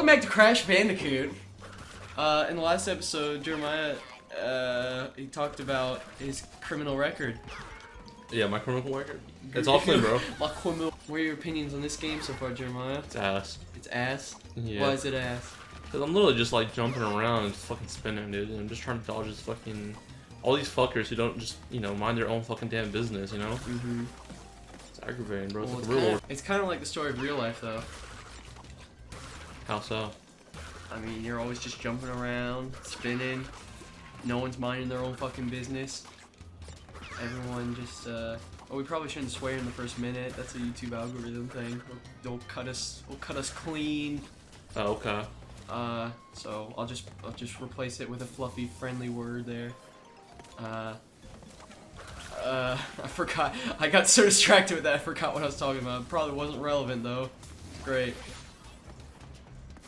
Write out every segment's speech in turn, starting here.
back to Crash Bandicoot. In the last episode, Jeremiah, he talked about his criminal record. Yeah, my criminal record? It's awful, bro. What are your opinions on this game so far, Jeremiah? It's ass. It's ass? Yeah. Why is it ass? Because I'm literally just like jumping around and just fucking spinning, dude. And I'm just trying to dodge this fucking... all these fuckers who don't just, you know, mind their own fucking damn business, you know? Mm-hmm. It's aggravating, bro. Well, it's like real world. It's kind of like the story of real life, though. How so? I mean, you're always just jumping around, spinning. No one's minding their own fucking business. Everyone just, well, we probably shouldn't swear in the first minute. That's a YouTube algorithm thing. They'll cut us clean. Oh, okay. So I'll just replace it with a fluffy, friendly word there. I forgot. I got so distracted with that, I forgot what I was talking about. It probably wasn't relevant though. It's great.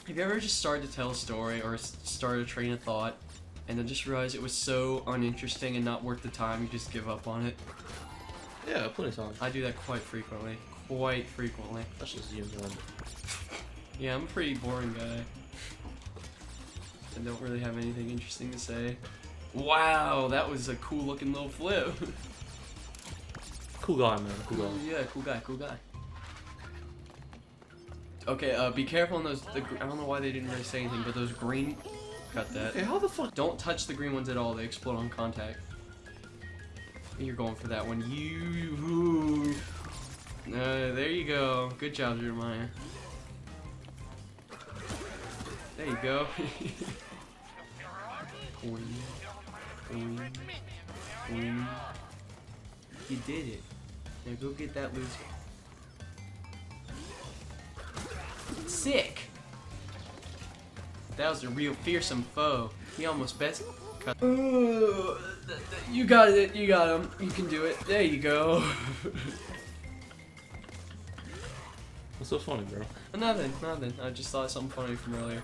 Have you ever just started to tell a story or start a train of thought, and then just realize it was so uninteresting and not worth the time, you just give up on it? Yeah, plenty of times. I do that quite frequently. Quite frequently. That's just you, man. Yeah, I'm a pretty boring guy. I don't really have anything interesting to say. Wow, that was a cool looking little flip. Cool guy, man. Cool guy. Yeah, cool guy, cool guy. Okay, be careful on those. I don't know why they didn't really say anything, but those green. Cut that. Hey, how the fuck? Don't touch the green ones at all. They explode on contact. You're going for that one. There you go. Good job, Jeremiah. There you go. You did it. Now go get that loser. Sick. That was a real fearsome foe. He almost best. You got it. You got him. You can do it. There you go. What's so funny, bro? Nothing. I just thought of something funny from earlier.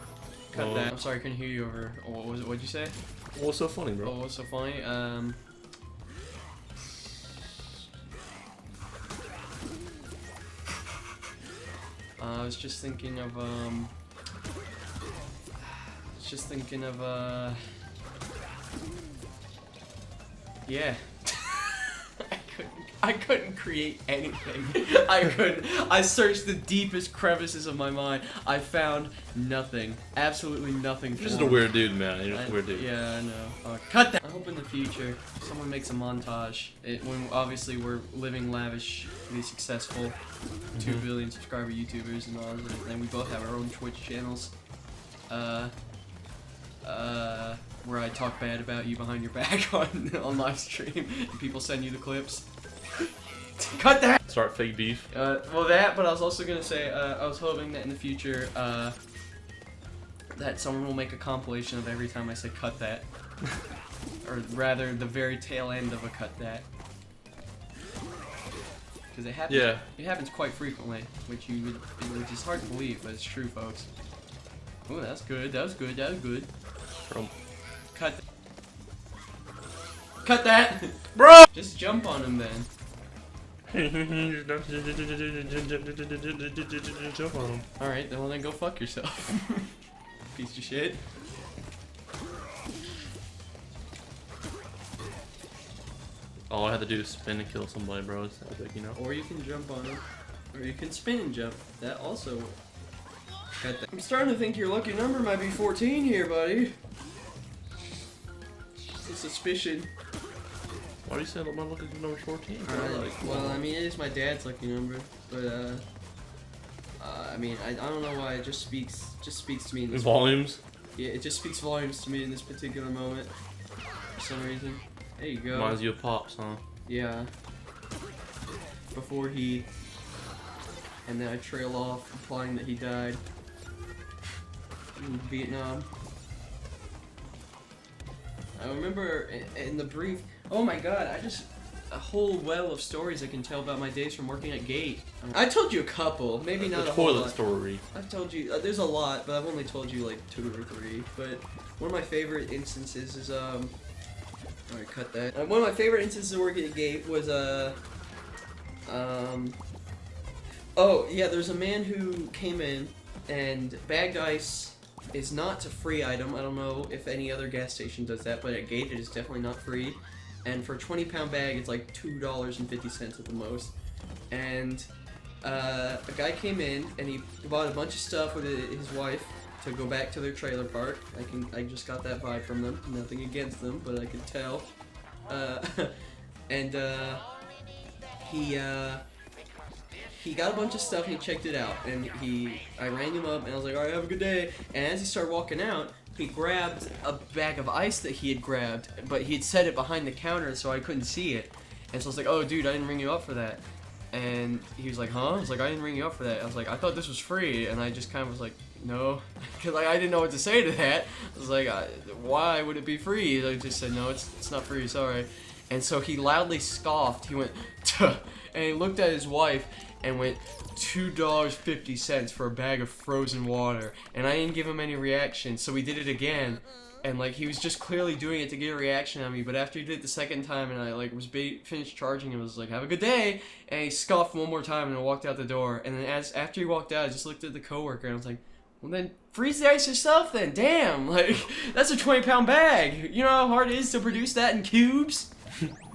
Cut that. I'm sorry, I couldn't hear you over. What was it? What'd you say? What's so funny, bro? Oh, what's so funny? I was just thinking of yeah. I couldn't create anything. I searched the deepest crevices of my mind. I found nothing. Absolutely nothing. You're just a weird dude, man. You're just a weird dude. Yeah, I know. Cut that. I hope in the future someone makes a montage. When obviously we're living lavishly successful, 2 billion subscriber YouTubers and all that, and we both have our own Twitch channels. Where I talk bad about you behind your back on live stream, and people send you the clips. Cut that! Start fake beef. Well that, but I was also gonna say, I was hoping that in the future, that someone will make a compilation of every time I say cut that. Or rather, the very tail end of a cut that. Because it happens, yeah. It happens quite frequently, which is hard to believe, but it's true, folks. Ooh, that's good, that was good, that was good. Cut that. Cut that! Bro! Just jump on him then. Jump on him. Alright, well then go fuck yourself. Piece of shit. All I had to do is spin and kill somebody, bro. It's epic, you know? Or you can jump on him. Or you can spin and jump. That also... Cut that. I'm starting to think your lucky number might be 14 here, buddy. It's a suspicion. Why do you say my lucky number 14? Well, I mean, it is my dad's lucky number, but I mean, I don't know why it just speaks to me in this volumes. Yeah, it just speaks volumes to me in this particular moment for some reason. There you go. Reminds you of Pops, huh? Yeah. Before he, and then I trail off, implying that he died in Vietnam. I remember in the brief. Oh my god, a whole well of stories I can tell about my days from working at Gate. I told you a couple, maybe not a whole lot. Toilet story. I've told you, there's a lot, but I've only told you like 2 or 3. But one of my favorite instances is, alright, cut that. One of my favorite instances of working at Gate was, oh yeah, there's a man who came in, And bagged ice is not a free item. I don't know if any other gas station does that, but at Gate it is definitely not free. And for a 20-pound bag, it's like $2.50 at the most. And a guy came in and he bought a bunch of stuff with his wife to go back to their trailer park. I just got that vibe from them. Nothing against them, but I could tell. He got a bunch of stuff and he checked it out. And I rang him up and I was like, alright, have a good day. And as he started walking out, he grabbed a bag of ice that he had grabbed, but he had set it behind the counter so I couldn't see it. And so I was like, oh dude, I didn't ring you up for that. And he was like, huh? I was like, I didn't ring you up for that. I was like, I thought this was free. And I just kind of was like, no. Because like, I didn't know what to say to that. I was like, why would it be free? I just said, no, it's not free, sorry. And so he loudly scoffed. He went, tuh, and he looked at his wife and went, $2.50 for a bag of frozen water. And I didn't give him any reaction, so we did it again. And like, he was just clearly doing it to get a reaction on me, but after he did it the second time and I like was finished charging him, I was like, have a good day, and he scoffed one more time and I walked out the door. And then after he walked out, I just looked at the coworker and I was like, well then, freeze the ice yourself then, damn, like, that's a 20-pound bag. You know how hard it is to produce that in cubes?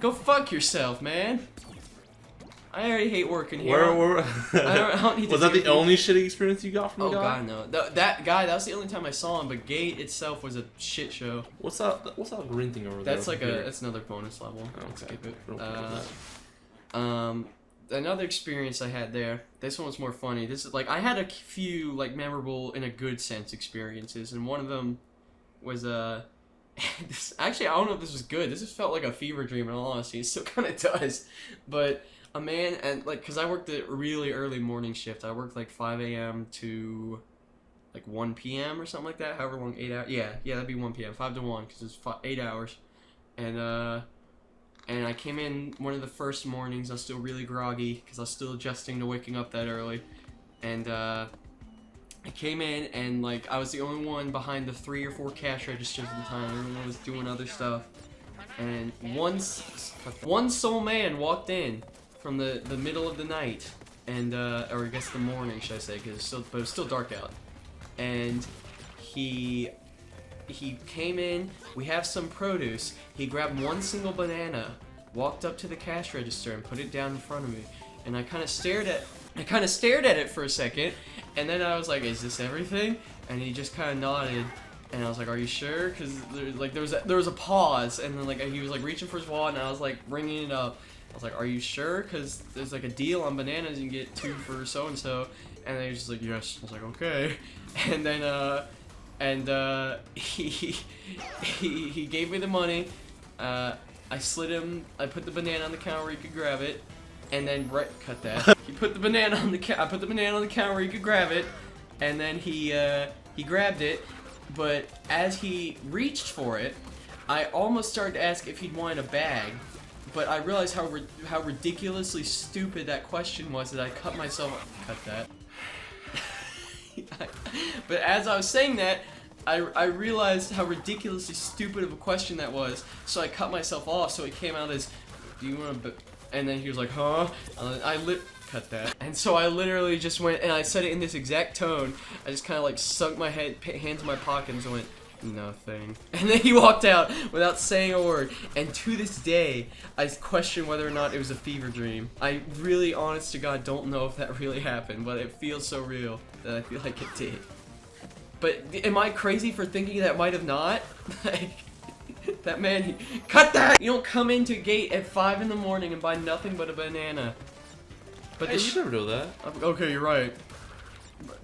Go fuck yourself, man. I already hate working here. I don't need to was that the only shitty experience you got from the guy? Oh god, no. That guy, that was the only time I saw him, but Gate itself was a shit show. What's that green thing over there? That's like that's another bonus level. Oh, okay. Skip it. Another experience I had there, this one was more funny. This is like, I had a few like memorable in a good sense experiences, and one of them was actually, I don't know if this was good. This just felt like a fever dream in all honesty. It still kind of does. But a man, and like, cause I worked a really early morning shift. I worked like 5 a.m. to like 1 p.m. or something like that. However long, 8 hours. Yeah, that'd be 1 p.m. 5 to 1, cause it's 8 hours. And I came in one of the first mornings. I was still really groggy, cause I was still adjusting to waking up that early. And I came in and like, I was the only one behind the 3 or 4 cash registers at the time. Everyone was doing other stuff. And one sole man walked in from the middle of the night, and or I guess the morning, should I say, because it was still dark out. And he came in. We have some produce. He grabbed one single banana, walked up to the cash register, and put it down in front of me. And I kind of stared at it for a second, and then I was like, "Is this everything?" And he just kind of nodded. And I was like, "Are you sure?" Because there was a pause, and then like he was like reaching for his wallet, and I was like ringing it up. I was like, "Are you sure?" Because there's like a deal on bananas. You can get 2 for so and so. And then he was just like, "Yes." I was like, "Okay." And then he gave me the money. I slid him. I put the banana on the counter where he could grab it. And then cut that. He put the banana on the I put the banana on the counter where he could grab it. And then he grabbed it. But as he reached for it, I almost started to ask if he'd wanted a bag. But I realized how ridiculously stupid that question was that I cut myself. Cut that. But as I was saying that, I realized how ridiculously stupid of a question that was. So I cut myself off. So it came out as, "Do you want a?" And then he was like, "Huh?" And cut that. And so I literally just went, and I said it in this exact tone. I just kind of like sunk my hands in my pockets and went, "Nothing." And then he walked out without saying a word. And to this day, I question whether or not it was a fever dream. I really, honest to God, don't know if that really happened, but it feels so real that I feel like it did. But am I crazy for thinking that might have not? Like, that man, cut that! You don't come into Gate at 5 in the morning and buy nothing but a banana. But hey, you never know that. Okay, you're right.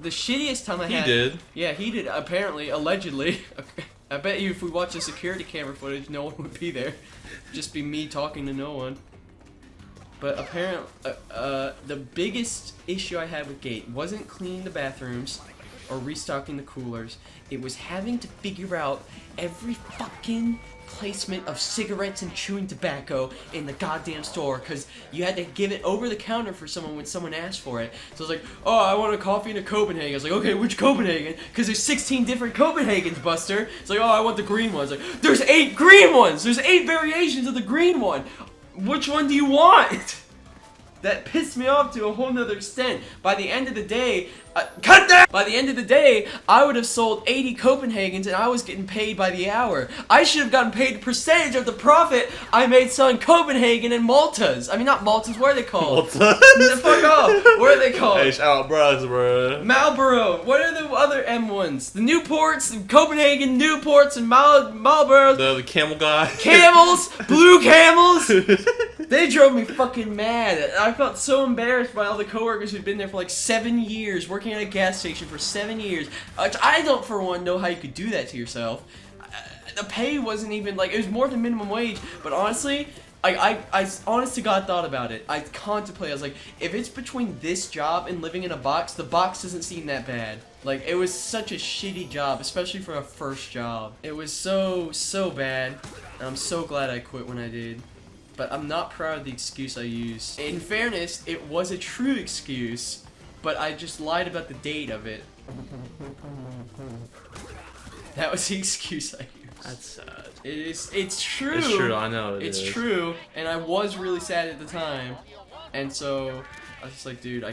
The shittiest time I had... He did. Yeah, he did, apparently, allegedly. I bet you if we watch the security camera footage, no one would be there. Just be me talking to no one. But apparently, the biggest issue I had with Gate wasn't cleaning the bathrooms or restocking the coolers. It was having to figure out every fucking placement of cigarettes and chewing tobacco in the goddamn store, because you had to give it over the counter for someone when someone asked for it. So I was like, "Oh, I want a coffee and a Copenhagen." I was like, "Okay, which Copenhagen?" Because there's 16 different Copenhagens, Buster. It's like, "Oh, I want the green one." It's like, "There's 8 green ones! There's 8 variations of the green one! Which one do you want?" that pissed me off to a whole nother extent. By the end of the day, cut that! By the end of the day, I would have sold 80 Copenhagens and I was getting paid by the hour. I should have gotten paid a percentage of the profit I made selling Copenhagen and Maltas. I mean, not Maltas, what are they called? Maltas? Fuck off! What are they called? Hey, shout out bros, bro. Marlboro. What are the other M ones? The Newports, the Copenhagen Newports, and Marlboros. The camel guy. Camels, blue camels. They drove me fucking mad. I felt so embarrassed by all the coworkers who'd been there for like 7 years, working at a gas station for 7 years. I don't, for one, know how you could do that to yourself. The pay wasn't even like, it was more than minimum wage. But honestly, I honest to God thought about it. I contemplated. I was like, if it's between this job and living in a box, the box doesn't seem that bad. Like, it was such a shitty job, especially for a first job. It was so bad. And I'm so glad I quit when I did. But I'm not proud of the excuse I used. In fairness, it was a true excuse, but I just lied about the date of it. That was the excuse I used. That's sad. It's true. It's true, I know It's true, and I was really sad at the time. And so, I was just like, dude,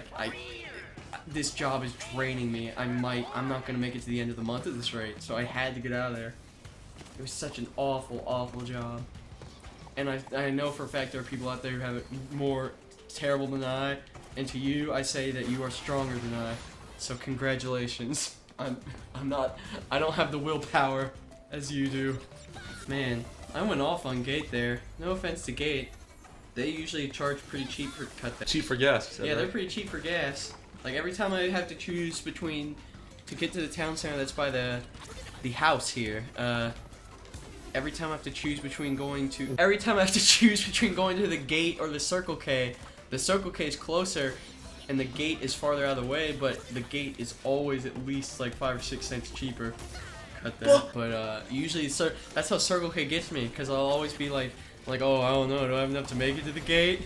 this job is draining me. I'm not gonna make it to the end of the month at this rate, so I had to get out of there. It was such an awful, awful job. And I know for a fact there are people out there who have it more terrible than I. And to you, I say that you are stronger than I. So congratulations. I don't have the willpower as you do. Man, I went off on Gate there. No offense to Gate. They usually charge pretty cheap for cut that. Cheap for gas. Yeah, they're pretty cheap for gas. Like every time I have to choose between to get to the town center that's by the house here. Every time I have to choose between going to the Gate or the Circle K is closer, and the Gate is farther out of the way. But the Gate is always at least like 5 or 6 cents cheaper. Cut that. But usually that's how Circle K gets me, because I'll always be like, oh, I don't know, do I have enough to make it to the Gate?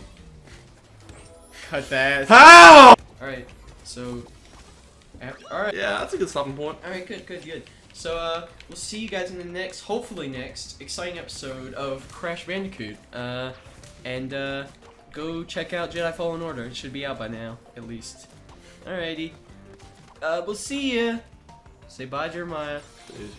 Cut that. How? All right, so. All right. Yeah, that's a good stopping point. All right, good. So, we'll see you guys in the next, hopefully next, exciting episode of Crash Bandicoot. And go check out Jedi Fallen Order. It should be out by now, at least. Alrighty. We'll see ya. Say bye, Jeremiah. Dude.